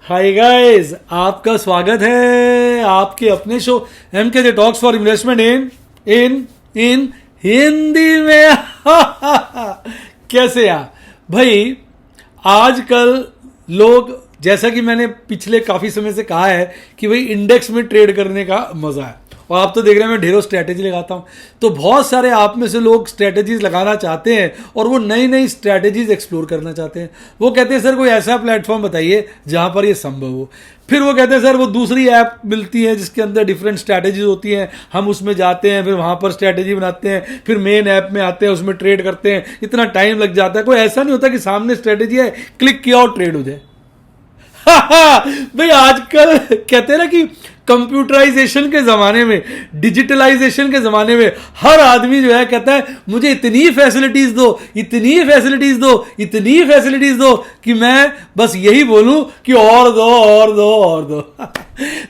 Hi guys, आपका स्वागत है आपके अपने show MKJ talks for investment in in in Hindi में। कैसे आप भाई? आजकल लोग, जैसा कि मैंने पिछले काफी समय से कहा है कि भाई इंडेक्स में ट्रेड करने का मजा है, और आप तो देख रहे हैं मैं ढेरों स्ट्रैटेजी लगाता हूं। तो बहुत सारे आप में से लोग स्ट्रैटेजीज लगाना चाहते हैं और वो नई नई स्ट्रैटेजीज एक्सप्लोर करना चाहते हैं। वो कहते हैं सर कोई ऐसा प्लेटफॉर्म बताइए जहां पर ये संभव हो। फिर वो कहते हैं सर वो दूसरी ऐप मिलती है जिसके अंदर डिफरेंट स्ट्रैटेजीज होती हैं, हम उसमें जाते हैं, फिर वहां पर स्ट्रैटेजी बनाते हैं, फिर मेन ऐप में आते हैं, उसमें ट्रेड करते हैं, इतना टाइम लग जाता है। कोई ऐसा नहीं होता कि सामने स्ट्रैटेजी है, क्लिक किया और ट्रेड हो जाए। भाई आजकल कहते हैं ना कि कंप्यूटराइजेशन के जमाने में, डिजिटलाइजेशन के जमाने में हर आदमी जो है कहता है मुझे इतनी फैसिलिटीज दो, इतनी फैसिलिटीज दो, इतनी फैसिलिटीज दो कि मैं बस यही बोलूं कि और दो और दो और दो।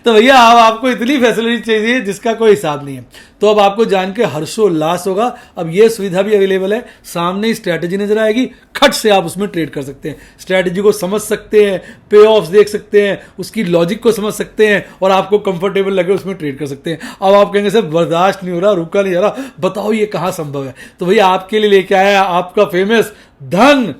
तो भैया अब आपको इतनी फैसिलिटी चाहिए जिसका कोई हिसाब नहीं है। तो अब आपको जान के हर्षोल्लास होगा, अब ये सुविधा भी अवेलेबल है। सामने ही स्ट्रैटेजी नजर आएगी, खट से आप उसमें ट्रेड कर सकते हैं, स्ट्रैटेजी को समझ सकते हैं, पे ऑफ्स देख सकते हैं, उसकी लॉजिक को समझ सकते हैं और आपको कंफर्टेबल लगे उसमें ट्रेड कर सकते हैं। अब आप कहेंगे सर बर्दाश्त नहीं हो रहा, रुका नहीं जा रहा, बताओ ये कहाँ संभव है? तो भैया आपके लिए लेके आया आपका फेमस धन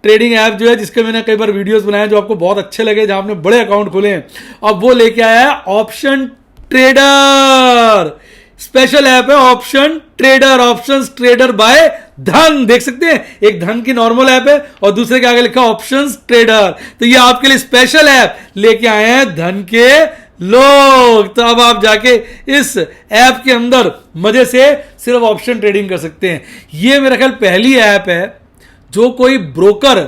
ट्रेडिंग ऐप जो है, जिसके मैंने कई बार वीडियोस बनाए जो आपको बहुत अच्छे लगे, जहां आपने बड़े अकाउंट खोले हैं। अब वो लेके आया है ऑप्शन ट्रेडर। स्पेशल ऐप है option trader, options trader by Dhan. देख सकते हैं, एक धन की नॉर्मल ऐप है और दूसरे के आगे लिखा ऑप्शंस ट्रेडर। तो ये आपके लिए स्पेशल ऐप लेके आए हैं धन के लोग। तो अब आप जाके इस ऐप के अंदर मजे से सिर्फ ऑप्शन ट्रेडिंग कर सकते हैं। ये मेरा ख्याल पहली ऐप है जो कोई ब्रोकर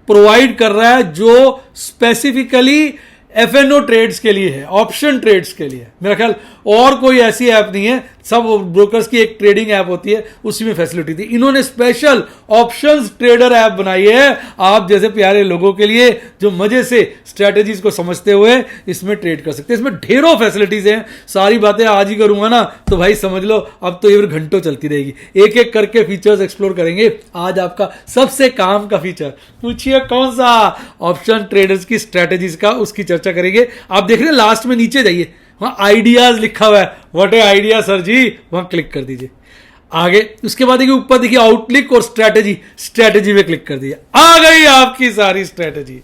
प्रोवाइड कर रहा है जो स्पेसिफिकली FNO ट्रेड्स के लिए है, ऑप्शन ट्रेड्स के लिए। मेरा ख्याल और कोई ऐसी ऐप नहीं है, सब ब्रोकर्स की एक ट्रेडिंग ऐप होती है, उसी में फैसिलिटी थी। इन्होंने स्पेशल ऑप्शंस ट्रेडर ऐप बनाई है आप जैसे प्यारे लोगों के लिए, जो मजे से स्ट्रैटेजीज को समझते हुए इसमें ट्रेड कर सकते हैं। इसमें ढेरों फैसिलिटीज हैं, सारी बातें आज ही करूंगा ना तो भाई समझ लो अब तो ये घंटों चलती रहेगी। एक एक करके फीचर्स एक्सप्लोर करेंगे। आज आपका सबसे काम का फीचर पूछिए कौन सा? ऑप्शन ट्रेडर्स की स्ट्रैटेजीज का, उसकी चर्चा करेंगे। आप देख रहे हैं लास्ट में नीचे जाइए, वहां आइडियाज लिखा हुआ है। व्हाट ए आइडिया सर जी, वहां क्लिक कर दीजिए। आगे उसके बाद देखिए ऊपर देखिए आउटलुक और स्ट्रैटेजी, स्ट्रैटेजी में क्लिक कर दिया, आ गई आपकी सारी स्ट्रैटेजी।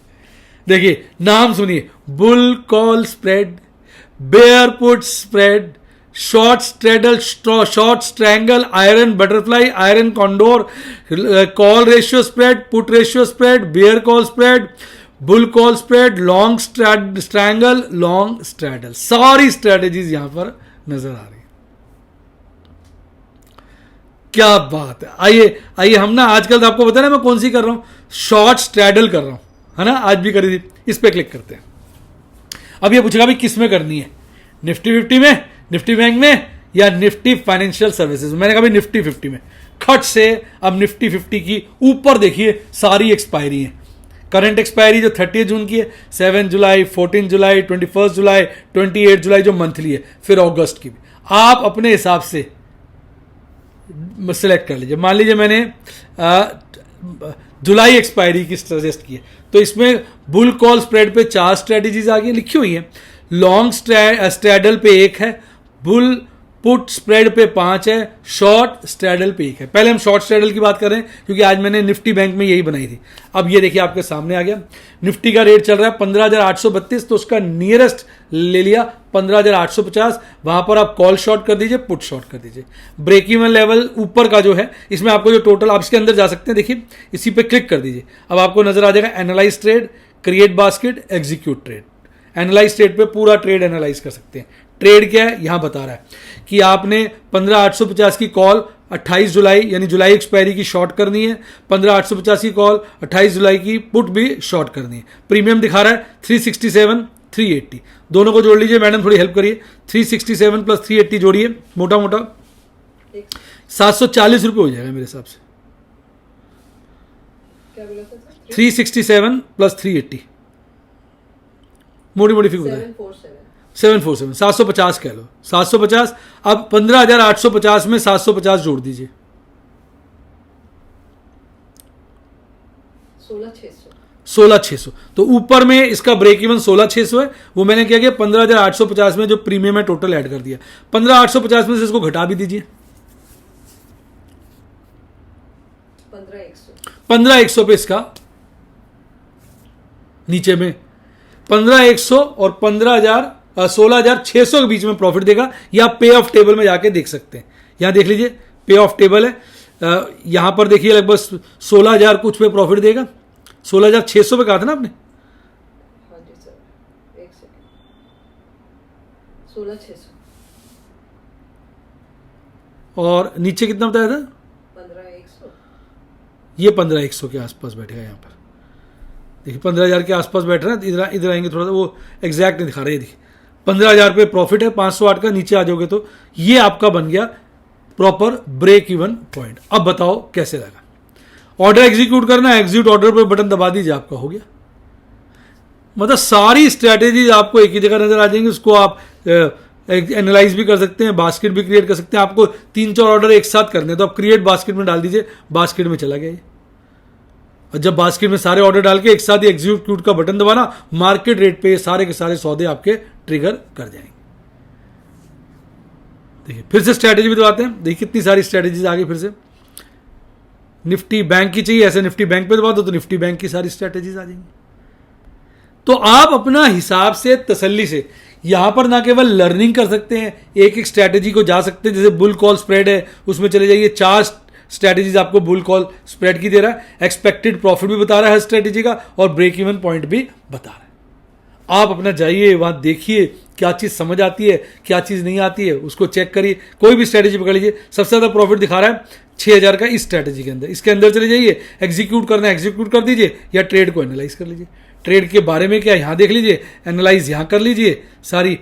देखिए नाम सुनिए, bull call spread, bear put spread, short straddle, short strangle, iron butterfly, iron condor, call ratio spread, put ratio spread, bear call spread, bull call spread, long strangle, long straddle. सारी strategies यहां पर नजर आ रही है। क्या बात है। आइए आइए, हम ना आजकल तो आपको पता है ना मैं कौन सी कर रहा हूं, शॉर्ट स्ट्रैडल कर रहा हूं, है ना, आज भी करी थी। इस पे क्लिक करते हैं। अब ये पूछेगा भाई किस में करनी है, निफ्टी 50 में, निफ्टी बैंक में, या निफ्टी फाइनेंशियल सर्विसेज। मैंने कहा भाई निफ्टी 50 में। खट से अब निफ्टी 50 की ऊपर देखिए सारी एक्सपायरी है। करंट एक्सपायरी जो 30 जून की है, 7 जुलाई, 14 जुलाई, 21 जुलाई, 28 जुलाई जो मंथली है, फिर अगस्त की भी। आप अपने हिसाब से सिलेक्ट कर लीजिए। मान लीजिए मैंने जुलाई एक्सपायरी की सजेस्ट की है, तो इसमें बुल कॉल स्प्रेड पे 4 स्ट्रेटेजीज आगे लिखी हुई हैं, लॉन्ग स्ट्रैडल पे 1 है, बुल पुट स्प्रेड पे 5 है, शॉर्ट स्ट्रैडल पे 1 है। पहले हम शॉर्ट स्ट्रैडल की बात कर रहे हैं क्योंकि आज मैंने निफ्टी बैंक में यही बनाई थी। अब ये देखिए आपके सामने आ गया, निफ्टी का रेट चल रहा है 15,832, तो उसका नियरेस्ट ले लिया 15,850। वहां पर आप कॉल शॉर्ट कर दीजिए, पुट शॉर्ट कर दीजिए। ब्रेक इवन लेवल ऊपर का जो है, इसमें आपको जो टोटल, आप इसके अंदर जा सकते हैं, देखिए इसी पे क्लिक कर दीजिए। अब आपको नजर आ जाएगा analyse trade, create basket, execute trade. Analyse trade पे पूरा ट्रेड एनालाइज कर सकते हैं। ट्रेड क्या है यहां बता रहा है कि आपने 15,850 की कॉल 28 जुलाई यानी जुलाई एक्सपायरी की शॉर्ट करनी है, 15,850 की कॉल 28 जुलाई की पुट भी शॉर्ट करनी है। प्रीमियम दिखा रहा है 367, 380, दोनों को जोड़ लीजिए। मैडम थोड़ी हेल्प करिए, 367 प्लस 380 जोड़िए, मोटा मोटा 740 रुपये हो जाएगा मेरे हिसाब से। 367 प्लस 380, मोटी मोटी फिगर है 747, 750 कह लो, 750। अब 15,850 में 750 जोड़ दीजिए, 16,600। तो ऊपर में इसका ब्रेक इवन 16,600 है, वो मैंने क्या किया 15,850 में जो प्रीमियम है टोटल ऐड कर दिया। 15,850 में से इसको घटा भी दीजिए, 15,100 पे इसका नीचे में 15,100 और 16,600 के बीच में प्रॉफिट देगा। या पे ऑफ टेबल में जाके देख सकते हैं, यहां देख लीजिए पे ऑफ टेबल है, यहां पर देखिए लगभग 16,000 कुछ पे प्रॉफिट देगा। 16,600 पे कहा था ना आपने? हाँ जी सर, एक सेकंड, 16,600 और नीचे कितना बताया था? 15,100। ये 15,100 के आसपास बैठेगा। यहाँ पर देखिए 15,000 के आसपास बैठ रहा है। इधर इधर आएंगे थोड़ा सा, वो एग्जैक्ट नहीं दिखा रहे। देखिए 15,000 पे प्रॉफिट है, 508 का नीचे आ जाओगे तो ये आपका बन गया प्रॉपर ब्रेक इवन पॉइंट। अब बताओ कैसे लगा? ऑर्डर एग्जीक्यूट करना है, एग्जीक्यूट ऑर्डर पर बटन दबा दीजिए, आपका हो गया। मतलब सारी स्ट्रैटेजीज आपको एक ही जगह नजर आ जाएंगी। उसको आप एनालाइज भी कर सकते हैं, बास्केट भी क्रिएट कर सकते हैं। आपको 3-4 ऑर्डर एक साथ करने हैं तो आप क्रिएट बास्केट में डाल दीजिए, बास्केट में चला गया ये। और जब बास्केट में सारे ऑर्डर डाल के एक साथ ही एग्जीक्यूट का बटन दबाना, मार्केट रेट पे सारे के सारे सौदे आपके ट्रिगर कर जाएंगे। देखिए फिर से स्ट्रैटेजी भी दबाते हैं, देखिए कितनी सारी स्ट्रैटेजीज आ गई। फिर से निफ्टी बैंक की चाहिए, ऐसे निफ्टी बैंक पे दबा दो तो निफ्टी बैंक की सारी स्ट्रैटेजीज आ जाएंगी। तो आप अपना हिसाब से तसल्ली से यहां पर ना केवल लर्निंग कर सकते हैं, एक एक स्ट्रैटेजी को जा सकते हैं। जैसे बुल कॉल स्प्रेड है, उसमें चले जाइए, 4 स्ट्रैटेजीज आपको बुल कॉल स्प्रेड की दे रहा है। एक्सपेक्टेड प्रॉफिट भी बता रहा है हर स्ट्रैटेजी का, और ब्रेक इवन पॉइंट भी बता रहा है। आप अपना जाइए वहां देखिए क्या चीज समझ आती है, क्या चीज नहीं आती है, उसको चेक करिए। कोई भी स्ट्रैटेजी पकड़ लीजिए, सबसे ज्यादा प्रॉफिट दिखा रहा है 6,000 का इस स्ट्रैटेजी के अंदर। इसके अंदर चले जाइए, एग्जीक्यूट करना है एग्जीक्यूट कर दीजिए, या ट्रेड को एनालाइज कर लीजिए। ट्रेड के बारे में क्या यहां देख लीजिए, एनालाइज यहां कर लीजिए। सारी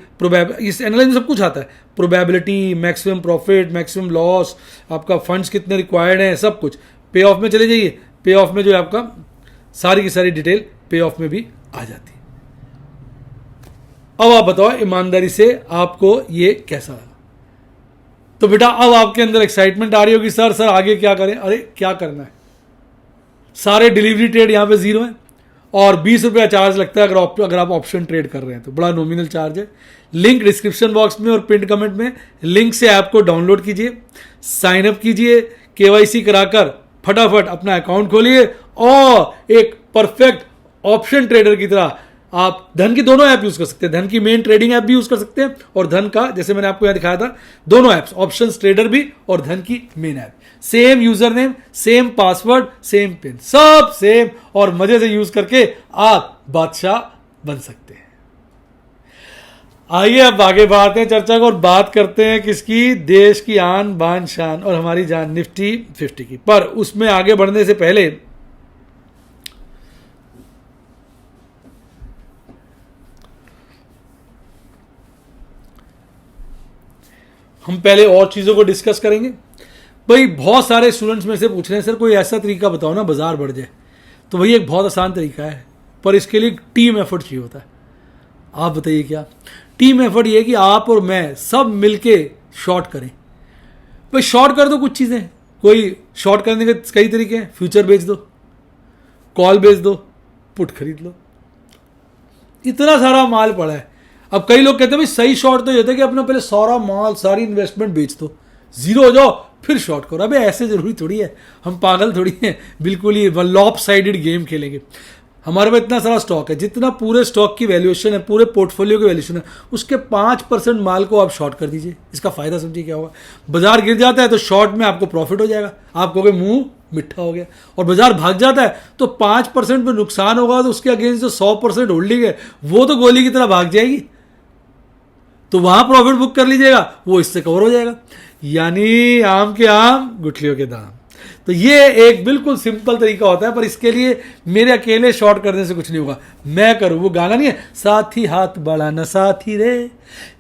इस एनालाइज में सब कुछ आता है, probability, maximum profit, maximum loss, आपका फंड्स कितने रिक्वायर्ड हैं, सब कुछ। पे ऑफ में चले जाइए, पे ऑफ में जो है आपका सारी की सारी डिटेल पे ऑफ में भी आ जाती है। अब आप बताओ ईमानदारी से आपको ये कैसा लगा? तो बेटा अब आपके अंदर एक्साइटमेंट आ रही होगी, सर आगे क्या करें? अरे क्या करना है, सारे डिलीवरी ट्रेड यहां पे 0 है और 20 रुपया चार्ज लगता है अगर आप ऑप्शन ट्रेड कर रहे हैं तो बड़ा नॉमिनल चार्ज है। लिंक डिस्क्रिप्शन बॉक्स में और पिन कमेंट में, लिंक से ऐप को डाउनलोड कीजिए, साइन अप कीजिए, केवाईसी कराकर फटाफट अपना अकाउंट खोलिए और एक परफेक्ट ऑप्शन ट्रेडर की तरह आप धन की दोनों ऐप यूज कर सकते हैं। धन की मेन ट्रेडिंग ऐप भी यूज कर सकते हैं और धन का, जैसे मैंने आपको यहां दिखाया था, दोनों ऐप्स, ऑप्शन ट्रेडर भी और धन की main app. Same user name, same password, same pin, सब सेम, और मजे से यूज करके आप बादशाह बन सकते हैं। आइए अब आगे बढ़ाते हैं चर्चा को और बात करते हैं किसकी? देश की आन बान शान और हमारी जान निफ्टी 50 की। पर उसमें आगे बढ़ने से पहले हम पहले और चीज़ों को डिस्कस करेंगे। भाई बहुत सारे स्टूडेंट्स में से पूछ रहे हैं सर कोई ऐसा तरीका बताओ ना बाजार बढ़ जाए। तो वही एक बहुत आसान तरीका है, पर इसके लिए टीम एफर्ट चाहिए होता है। आप बताइए क्या टीम एफर्ट? ये है कि आप और मैं सब मिलके शॉर्ट करें। भाई शॉर्ट कर दो कुछ चीज़ें, कोई शॉर्ट करने के कई तरीके हैं। फ्यूचर बेच दो, कॉल बेच दो, पुट खरीद लो, इतना सारा माल पड़ा है। अब कई लोग कहते हैं भाई सही शॉर्ट तो ये होता है कि अपना पहले सारा माल, सारी इन्वेस्टमेंट बेच दो, 0 हो जाओ फिर शॉर्ट करो। अबे ऐसे जरूरी थोड़ी है, हम पागल थोड़ी हैं, बिल्कुल ही लॉप साइडेड गेम खेलेंगे। हमारे पास इतना सारा स्टॉक है, जितना पूरे स्टॉक की वैल्यूएशन है, पूरे पोर्टफोलियो की वैल्यूएशन है, उसके 5% माल को आप शॉर्ट कर दीजिए। इसका फायदा समझिए क्या होगा। बाजार गिर जाता है तो शॉर्ट में आपको प्रॉफिट हो जाएगा, आप कहोगे मुंह मिठा हो गया। और बाजार भाग जाता है तो 5% पे नुकसान होगा तो उसके अगेंस्ट जो 100% होल्डिंग है वो तो गोली की तरह भाग जाएगी, तो वहां प्रॉफिट बुक कर लीजिएगा, वो इससे कवर हो जाएगा। यानी आम के आम गुठलियों के दाम। तो ये एक बिल्कुल सिंपल तरीका होता है, पर इसके लिए मेरे अकेले शॉर्ट करने से कुछ नहीं होगा। मैं करूं, वो गाना नहीं है, साथी हाथ बढ़ाना साथी रे,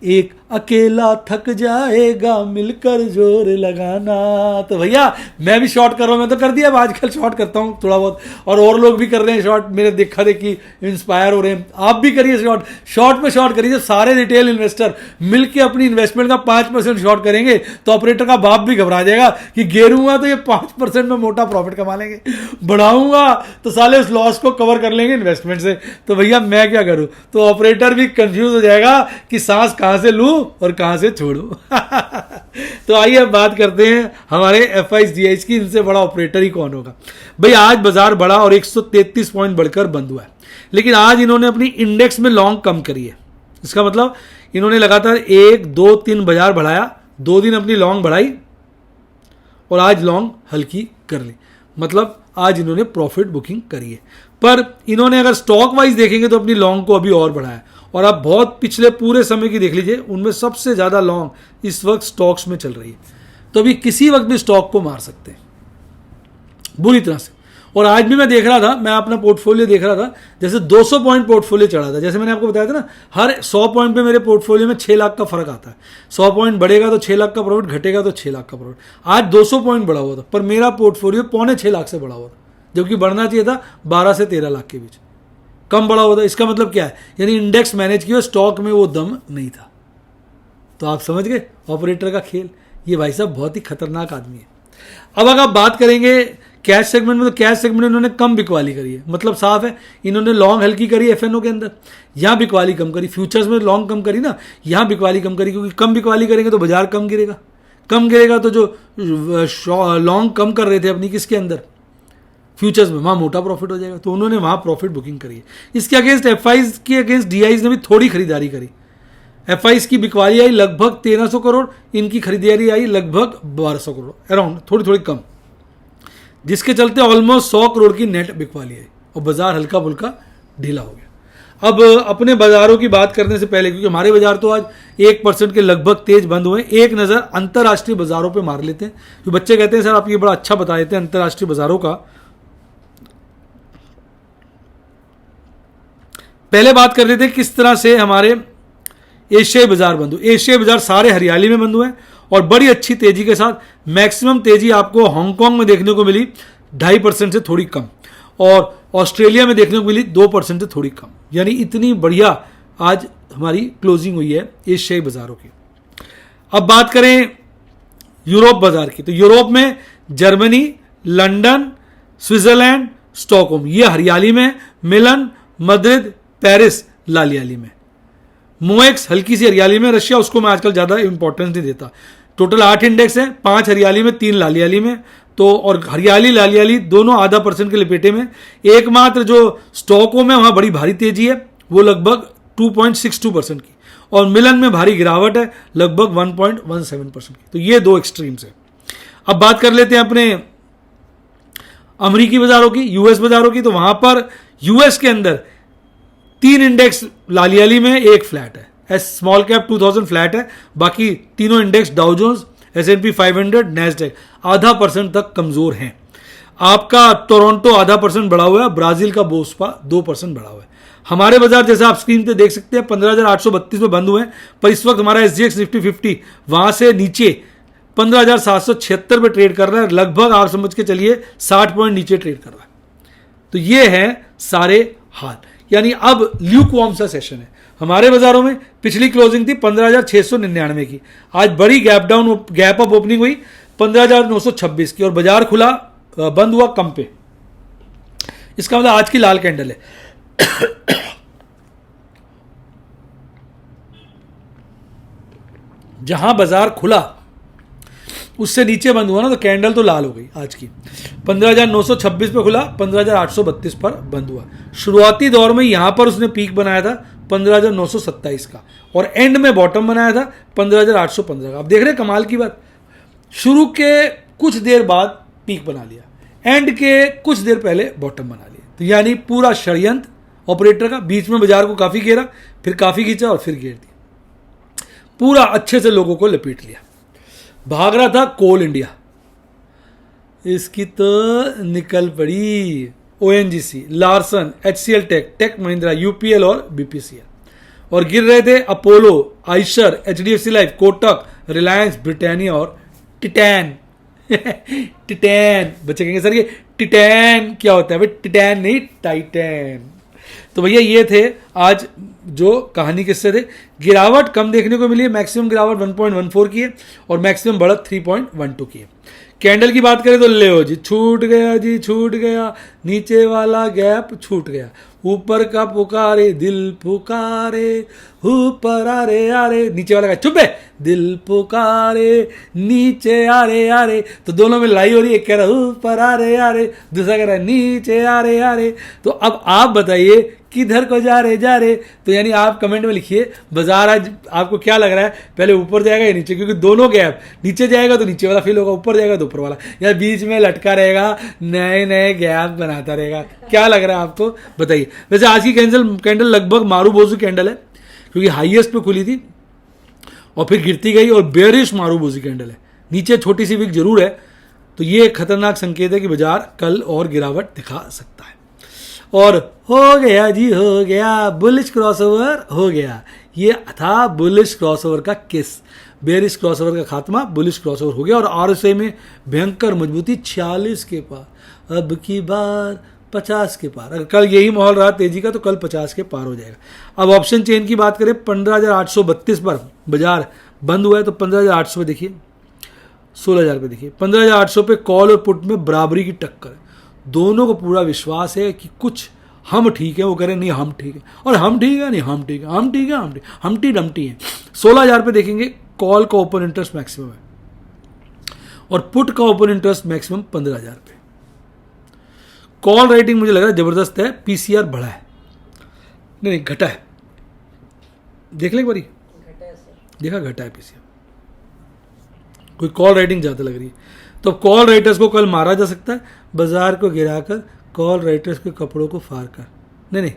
एक अकेला थक जाएगा मिलकर जोर लगाना। तो भैया मैं भी शॉर्ट कर रहा हूँ, मैं तो कर दिया, अब आजकल शॉर्ट करता हूँ थोड़ा बहुत, और लोग भी कर रहे हैं शॉर्ट, मेरे देखा देखी इंस्पायर हो रहे हैं। आप भी करिए शॉर्ट, शॉर्ट में शॉर्ट करिए। जब सारे रिटेल इन्वेस्टर मिलकर अपनी इन्वेस्टमेंट का 5% शॉर्ट करेंगे तो ऑपरेटर का बाप भी घबरा जाएगा कि गिरूंगा तो ये 5% में मोटा प्रॉफिट कमा लेंगे, बढ़ाऊंगा तो साले उस लॉस को कवर कर लेंगे इन्वेस्टमेंट से। तो भैया मैं क्या करूं? तो ऑपरेटर भी कंफ्यूज हो जाएगा कि सांस कहां से लूं और कहां से छोड़ूं। तो आइए अब बात करते हैं हमारे FIs की, इनसे बड़ा ऑपरेटर ही कौन होगा। भाई आज बाजार बढ़ा और 133 पॉइंट बढ़कर बंद हुआ है, लेकिन आज इन्होंने अपनी इंडेक्स में लॉन्ग कम करी है। इसका मतलब इन्होंने लगातार 1 2 3 बाजार बढ़ाया, 2 दिन अपनी लॉन्ग बढ़ाई और आज लॉन्ग हल्की कर ली, मतलब आज इन्होंने प्रॉफिट बुकिंग करी है। पर इन्होंने अगर स्टॉक वाइज देखेंगे तो अपनी लॉन्ग को अभी और बढ़ाया, और आप बहुत पिछले पूरे समय की देख लीजिए, उनमें सबसे ज़्यादा लॉन्ग इस वक्त स्टॉक्स में चल रही है। तो अभी किसी वक्त भी स्टॉक को मार सकते हैं बुरी तरह से। और आज भी मैं देख रहा था, मैं अपना पोर्टफोलियो देख रहा था, जैसे 200 पॉइंट पोर्टफोलियो चढ़ा था। जैसे मैंने आपको बताया था ना, हर 100 पॉइंट पे मेरे पोर्टफोलियो में 6 लाख का फर्क आता है। 100 पॉइंट बढ़ेगा तो 6 लाख का प्रॉफिट, घटेगा तो 6 लाख का प्रॉफिट। आज 200 पॉइंट बढ़ा हुआ था, पर मेरा पोर्टफोलियो 6.25 लाख से बढ़ा हुआ था, जबकि बढ़ना चाहिए था 12 से 13 लाख के बीच, कम बढ़ा हुआ था। इसका मतलब क्या है? यानी इंडेक्स मैनेज किया, स्टॉक में वो दम नहीं था। तो आप समझ गए ऑपरेटर का खेल। ये भाई साहब बहुत ही खतरनाक आदमी है। अब अगर आप बात करेंगे कैश सेगमेंट में, तो कैश सेगमेंट में इन्होंने कम बिकवाली करी है, मतलब साफ है इन्होंने लॉन्ग हल्की करी FNO के अंदर, यहाँ बिकवाली कम करी। फ्यूचर्स में लॉन्ग कम करी ना, यहाँ बिकवाली कम करी, क्योंकि कम बिकवाली करेंगे तो बाजार कम गिरेगा। कम गिरेगा तो जो लॉन्ग कम कर रहे थे अपनी किसके अंदर, फ्यूचर्स में, वहाँ मोटा प्रॉफिट हो जाएगा। तो उन्होंने वहाँ प्रॉफिट बुकिंग करी है। इसके अगेंस्ट FIs के अगेंस्ट DIs ने भी थोड़ी खरीदारी करी। FIs की बिकवाली आई लगभग 1300 करोड़, इनकी खरीदारी आई लगभग 1200 करोड़, अराउंड, थोड़ी थोड़ी कम, जिसके चलते ऑलमोस्ट 100 करोड़ की नेट बिकवाली आई और बाजार हल्का फुल्का ढीला हो गया। अब अपने बाजारों की बात करने से पहले, क्योंकि हमारे बाजार तो आज 1% के लगभग तेज बंद हुए, एक नज़र अंतर्राष्ट्रीय बाजारों पे मार लेते हैं। जो बच्चे कहते हैं सर आप ये बड़ा अच्छा बता देते हैं अंतर्राष्ट्रीय बाजारों का। पहले बात कर रहे थे किस तरह से हमारे एशियाई बाजार बंद हुए। एशियाई बाजार सारे हरियाली में बंद हुए और बड़ी अच्छी तेजी के साथ। मैक्सिमम तेजी आपको हांगकांग में देखने को मिली 2.5% से थोड़ी कम, और ऑस्ट्रेलिया में देखने को मिली 2% से थोड़ी कम। यानी इतनी बढ़िया आज हमारी क्लोजिंग हुई है एशियाई बाजारों की। अब बात करें यूरोप बाजार की, तो यूरोप में जर्मनी, लंदन, स्विट्जरलैंड, स्टॉकहोम ये हरियाली में, मिलन, मद्रिद, पेरिस लालियाली में। मोएक्स हल्की सी हरियाली में, रशिया उसको मैं आजकल ज़्यादा इंपॉर्टेंस नहीं देता। टोटल 8 इंडेक्स हैं, 5 हरियाली में, 3 लालियाली में। तो और हरियाली लालियाली दोनों 0.5% के लपेटे में। एकमात्र जो स्टॉकहोम है वहाँ बड़ी भारी तेजी है, वो लगभग 2.62% की, और मिलन में भारी गिरावट है लगभग 1.17% की। तो ये दो एक्सट्रीम्स है। अब बात कर लेते हैं अपने अमेरिकी बाजारों की, यूएस बाजारों की। तो वहाँ पर यूएस के अंदर 3 इंडेक्स लालियाली में, 1 फ्लैट है। स्मॉल कैप 2000 फ्लैट है, बाकी तीनों index Dow Jones, S&P 500, Nasdaq 0.5% तक कमजोर हैं। आपका टोरंटो 0.5% बढ़ा हुआ है, ब्राजील का बोस्पा 2% बढ़ा हुआ है। हमारे बाजार जैसे आप स्क्रीन पे देख सकते हैं 15,832 में बंद हुए हैं, पर इस वक्त हमारा SGX निफ्टी 50 वहां से नीचे 15,776 पे ट्रेड कर रहा है, लगभग आप समझ के चलिए 60 पॉइंट नीचे ट्रेड कर रहा है। तो ये है सारे हाल, यानी अब ल्यूक वार्म सा सेशन है हमारे बाजारों में। पिछली क्लोजिंग थी 15,699 की, आज बड़ी गैप अप ओपनिंग हुई 15,926 की, और बाजार खुला बंद हुआ कम पे। इसका मतलब आज की लाल कैंडल है। जहां बाजार खुला उससे नीचे बंद हुआ ना, तो कैंडल तो लाल हो गई आज की। 15,926 पे खुला, 15,832 पर बंद हुआ। शुरुआती दौर में यहां पर उसने पीक बनाया था 15,927 का, और एंड में बॉटम बनाया था 15,815 का। आप देख रहे हैं कमाल की बात, शुरू के कुछ देर बाद पीक बना लिया, एंड के कुछ देर पहले बॉटम बना लिया। तो यानी पूरा षड्यंत्र ऑपरेटर का, बीच में बाजार को काफी घेरा, फिर काफी खींचा और फिर घेर दिया, पूरा अच्छे से लोगों को लपेट लिया। भाग रहा था कोल इंडिया, इसकी तो निकल पड़ी ONGC, Larsen, HCL tech, tech Mahindra, UPL और BPCL। और गिर रहे थे Apollo, Eicher, HDFC life, Kotak, Reliance, Britannia और टिटैन। टिटैन बच्चे कहेंगे सर ये टिटैन क्या होता है? भाई टिटैन नहीं, टाइटैन। तो भैया ये थे आज जो कहानी किससे थे। गिरावट कम देखने को मिली है, मैक्सिमम गिरावट 1.14 की है और मैक्सिमम बढ़त 3.12 की है। कैंडल की बात करें तो ले जी, छूट गया जी, छूट गया, नीचे वाला गैप छूट गया, ऊपर का पुकारे दिल पुकारे, ऊपर आरे आरे, नीचे वाला का चुप है, दिल पुकारे नीचे आरे आरे। तो दोनों में लड़ाई हो रही है, एक कह रहा है ऊपर आरे आरे, दूसरा कह रहा है नीचे आरे आरे। तो अब आप बताइए किधर को जा रहे। तो यानी आप कमेंट में लिखिए बाजार आज आपको क्या लग रहा है, पहले ऊपर जाएगा या नीचे, क्योंकि दोनों गैप, नीचे जाएगा तो नीचे वाला फील होगा, ऊपर जाएगा तो ऊपर वाला, या बीच में लटका रहेगा, नए नए गैप बनाता रहेगा। क्या लग रहा है आपको बताइए। वैसे आज की कैंडल लगभग मारूबोजू कैंडल है, क्योंकि हाईएस्ट पे खुली थी और फिर गिरती गई, और बेरिश मारूबोजू कैंडल है, नीचे छोटी सी विक जरूर है। तो ये एक खतरनाक संकेत है कि बाजार कल और गिरावट दिखा सकता है। और हो गया जी, हो गया, बुलिश क्रॉसओवर हो गया। ये था बुलिश क्रॉसओवर का किस, बेरिश क्रॉसओवर का खात्मा, बुलिश क्रॉसओवर हो गया। और आरएसआई में भयंकर मजबूती 46 के पार, अब की बार 50 के पार। अगर कल यही माहौल रहा तेजी का तो कल 50 के पार हो जाएगा। अब ऑप्शन चेन की बात करें, 15,832 पर बाजार बंद हुआ है। तो 15,800 पे देखिए, 16,000 पे देखिए, 15,800 पे कॉल और पुट में बराबरी की टक्कर है। दोनों को पूरा विश्वास है कि कुछ हम ठीक है, वो करें नहीं हम ठीक है, और हम ठीक है नहीं हम ठीक है, हम ठीक है हम ठीक, हमटी डमटी है। 16,000 पे देखेंगे कॉल का ओपन इंटरेस्ट मैक्सिमम है और पुट का ओपन इंटरेस्ट मैक्सिमम 15,000 पे। कॉल राइटिंग मुझे लग रहा है जबरदस्त है, पीसीआर बढ़ा है, नहीं घटा है, देख ले एक बारी, घटा है सर, देखा घटा है पीसीआर, कोई कॉल राइटिंग ज़्यादा लग रही है। तो कॉल राइटर्स को कल मारा जा सकता है, बाजार को गिराकर कॉल राइटर्स के कपड़ों को फाड़ कर, नहीं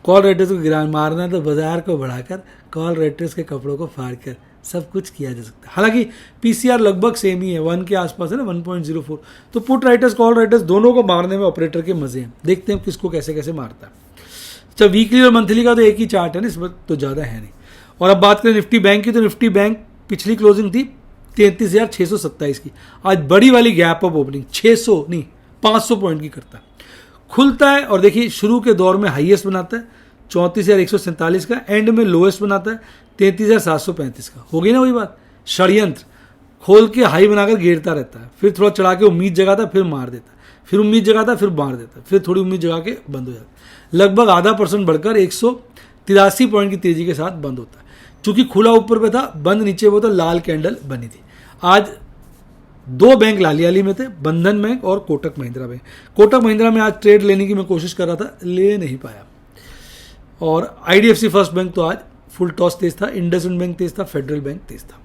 कॉल राइटर्स को गिरा मारना तो बाजार को बढ़ाकर कॉल राइटर्स के कपड़ों को फाड़ कर सब कुछ किया जा सकता है। हालांकि पीसीआर लगभग सेम ही है, 1 के आसपास है ना, 1.04। तो पुट राइटर्स कॉल राइटर्स दोनों को मारने में ऑपरेटर के मजे हैं, देखते हैं किसको कैसे कैसे मारता है। अच्छा, वीकली और मंथली का तो एक ही चार्ट है ना, इसमें तो ज़्यादा है नहीं। और अब बात करें निफ्टी बैंक की, तो निफ्टी बैंक पिछली क्लोजिंग थी 33,627 की, आज बड़ी वाली गैप अप ओपनिंग 600 नहीं 500 पॉइंट की करता है, खुलता है और देखिए शुरू के दौर में हाईएस्ट बनाता है 34,147 का, एंड में लोएस्ट बनाता है 33,735 का। हो गई ना वही बात, षड्यंत्र, खोल के हाई बनाकर गिरता रहता है, फिर थोड़ा चढ़ा के उम्मीद जगाता है, फिर मार देता है, फिर उम्मीद जगाता है, फिर मार देता है, फिर थोड़ी उम्मीद जगा के बंद हो जाता है। लगभग आधा % बढ़कर 183 पॉइंट की तेजी के साथ बंद होता है। चूंकि खुला ऊपर पे था, बंद नीचे वो था, लाल कैंडल बनी थी। आज 2 बैंक लालियाली में थे, बंधन बैंक और कोटक महिंद्रा बैंक। कोटक महिंद्रा में आज ट्रेड लेने की मैं कोशिश कर रहा था, ले नहीं पाया। और आईडीएफसी फर्स्ट बैंक तो आज फुल टॉस तेज था, इंडसइंड बैंक तेज था, फेडरल बैंक तेज था।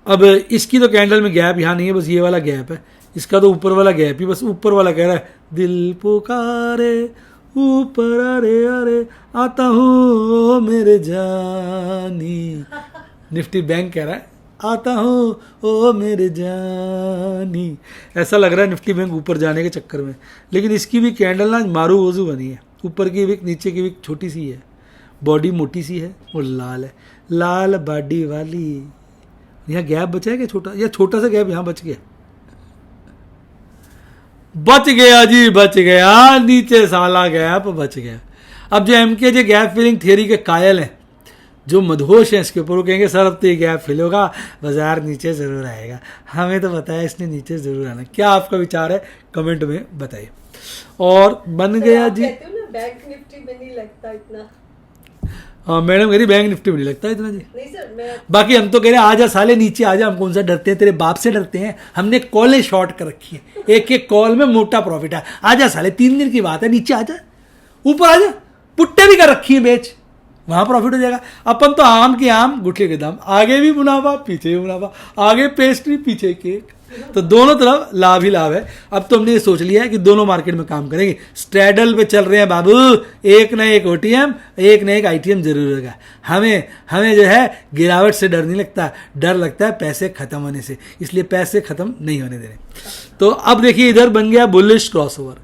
अब इसकी तो कैंडल में गैप यहाँ नहीं है, बस ये वाला गैप है, इसका तो ऊपर वाला गैप ही, बस ऊपर वाला कह रहा है दिल पुकारे ऊपर अरे अरे आता हूँ मेरे जानी। निफ्टी बैंक कह रहा है आता हूँ ओ मेरे जानी। ऐसा लग रहा है निफ्टी बैंक ऊपर जाने के चक्कर में, लेकिन इसकी भी कैंडल ना मारू वजू बनी है, ऊपर की विक नीचे की विक छोटी सी है, बॉडी मोटी सी है और लाल है, लाल बॉडी वाली। यहाँ गैप बचा है क्या छोटा, या छोटा सा गैप यहाँ बच गया, बच गया जी बच गया, नीचे साला गैप बच गया। अब जो एमके जो गैप फिलिंग थियरी के कायल हैं, जो मदहोश हैं इसके ऊपर, वो कहेंगे सर अब तो ये गैप फिल होगा, बाजार नीचे ज़रूर आएगा, हमें तो बताया इसने नीचे ज़रूर आना। क्या आपका विचार है कमेंट में बताइए। और बन गया जी, कहते हो ना बैंक निफ्टी में नहीं लगता इतना। हाँ मैडम कह रही बैंक निफ्टी में नहीं लगता इतना जी। नहीं सर, मैं बाकी हम तो कह रहे हैं आजा साले नीचे आजा, हम कौन सा डरते हैं, तेरे बाप से डरते हैं, हमने कॉलें शॉर्ट कर रखी है, एक एक कॉल में मोटा प्रॉफिट है, आजा साले 3 दिन की बात है, नीचे आजा, ऊपर आजा, पुट्टे भी कर रखी है बेच, वहां प्रॉफिट हो जाएगा। अपन तो आम के आम गुटके के दाम, आगे भी मुनाफा पीछे भी मुनाफा, आगे पेस्ट्री पीछे केक, तो दोनों तरफ लाभ ही लाभ है। अब तो हमने ये सोच लिया है कि दोनों मार्केट में काम करेंगे, स्ट्रैडल पे चल रहे हैं बाबू, एक न एक ओटीएम एक न एक आईटीएम जरूर होगा। हमें जो है गिरावट से डर नहीं लगता, डर लगता है पैसे खत्म होने से, इसलिए पैसे खत्म नहीं होने देने। तो अब देखिए इधर बन गया बुलिश क्रॉसओवर,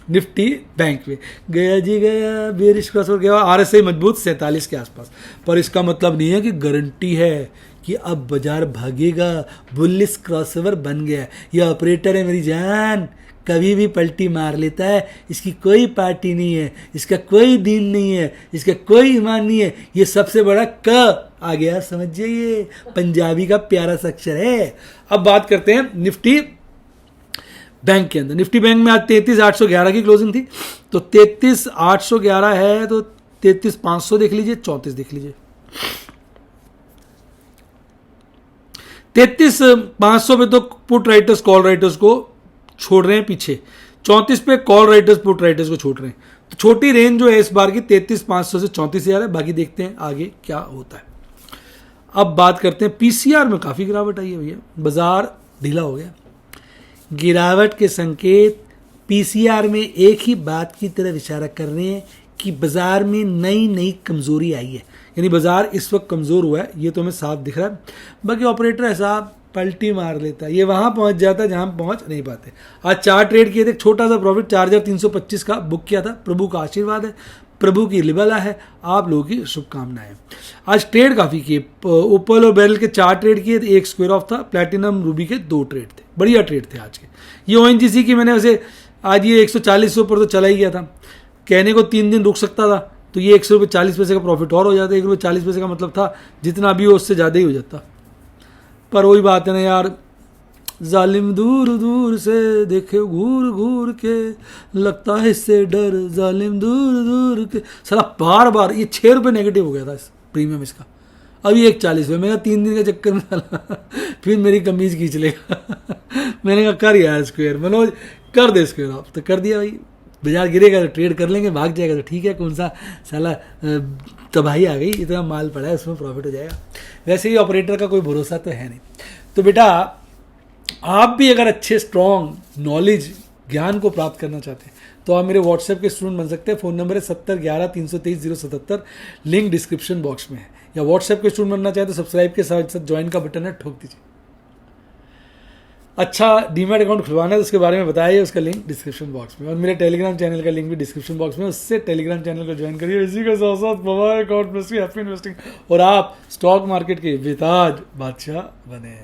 निफ्टी बैंक पे गया जी गया, बेरिश क्रॉसओवर गया, आरएसआई मजबूत 47 के आसपास। पर इसका मतलब नहीं है कि गारंटी है कि अब बाजार भागेगा, बुलिश क्रॉसओवर बन गया। यह ऑपरेटर है मेरी जान, कभी भी पलटी मार लेता है, इसकी कोई पार्टी नहीं है, इसका कोई दीन नहीं है, इसका कोई ईमान नहीं है। ये सबसे बड़ा क आ गया, समझ जाइए, पंजाबी का प्यारा सा अक्षर है। अब बात करते हैं निफ्टी बैंक के अंदर। निफ्टी बैंक में आज 33,811 की क्लोजिंग थी, तो 33,811 है तो 33,500 देख लीजिए, 34 देख लीजिए। 33,500 पे तो पुट राइटर्स कॉल राइटर्स को छोड़ रहे हैं पीछे, 34 पे कॉल राइटर्स पुट राइटर्स को छोड़ रहे हैं। तो छोटी रेंज जो है इस बार की 33,500 से 34,000 है। बाकी देखते हैं आगे क्या होता है। अब बात करते हैं पीसीआर में काफ़ी गिरावट आई है भैया, बाजार ढीला हो गया। गिरावट के संकेत पीसीआर में एक ही बात की तरफ इशारा कर रहे हैं कि बाजार में नई नई कमजोरी आई है, यानी बाजार इस वक्त कमज़ोर हुआ है, ये तो हमें साफ दिख रहा है। बाकी ऑपरेटर ऐसा पलटी मार लेता है, ये वहां पहुंच जाता है जहां पहुंच नहीं पाते। आज 4 ट्रेड किए थे, छोटा सा प्रॉफिट 4,325 का बुक किया था। प्रभु का आशीर्वाद है, प्रभु की लिबला है, आप लोगों की शुभकामनाएं। आज ट्रेड काफ़ी किए, ओपल और बेरल के 4 ट्रेड किए थे, 1 स्क्वायर ऑफ था, प्लैटिनम रूबी के 2 ट्रेड थे, बढ़िया ट्रेड थे आज के। ये ओएनजीसी की मैंने वैसे आज ये 140 से ऊपर तो चला ही गया था, कहने को 3 दिन रुक सकता था, तो ये 140 पैसे का प्रॉफिट और हो जाता। 140 पैसे का मतलब था जितना भी हो उससे ज़्यादा ही हो जाता। पर वही बात है ना यार, जालिम दूर दूर से देखे घूर घूर के, लगता है इससे डर जालिम दूर दूर के। साला बार बार ये 6 रुपये नेगेटिव हो गया था इस प्रीमियम इसका, अभी 140 रुपये। मैं 3 दिन के चक्कर में साला फिर मेरी कमीज खींच लेगा। मैंने कहा कर यार स्क्वायर, मनोज कर दे स्क्वायर ऑफ, तो कर दिया भाई। बाजार गिरेगा तो ट्रेड कर लेंगे, भाग जाएगा तो ठीक है, कौन सा साला तबाही आ गई, इतना माल पड़ा है उसमें प्रॉफिट हो जाएगा। वैसे ही ऑपरेटर का कोई भरोसा तो है नहीं। तो बेटा आप भी अगर अच्छे स्ट्रॉन्ग नॉलेज ज्ञान को प्राप्त करना चाहते हैं तो आप मेरे व्हाट्सएप के स्टूडेंट बन सकते हैं। फ़ोन नंबर है 7011-323-077, लिंक डिस्क्रिप्शन बॉक्स में है। या व्हाट्सएप के स्टूडेंट बनना चाहे तो सब्सक्राइब के साथ साथ ज्वाइन का बटन है, ठोक दीजिए। अच्छा डीमैट अकाउंट खुलवाना है तो उसके बारे में बताइए, उसका लिंक डिस्क्रिप्शन बॉक्स में। और मेरे टेलीग्राम चैनल का लिंक भी डिस्क्रिप्शन बॉक्स में, उससे टेलीग्राम चैनल को ज्वाइन करिए। इसी के साथ साथ mobile account plus happy investing, और आप स्टॉक मार्केट के बेताज बादशाह बने।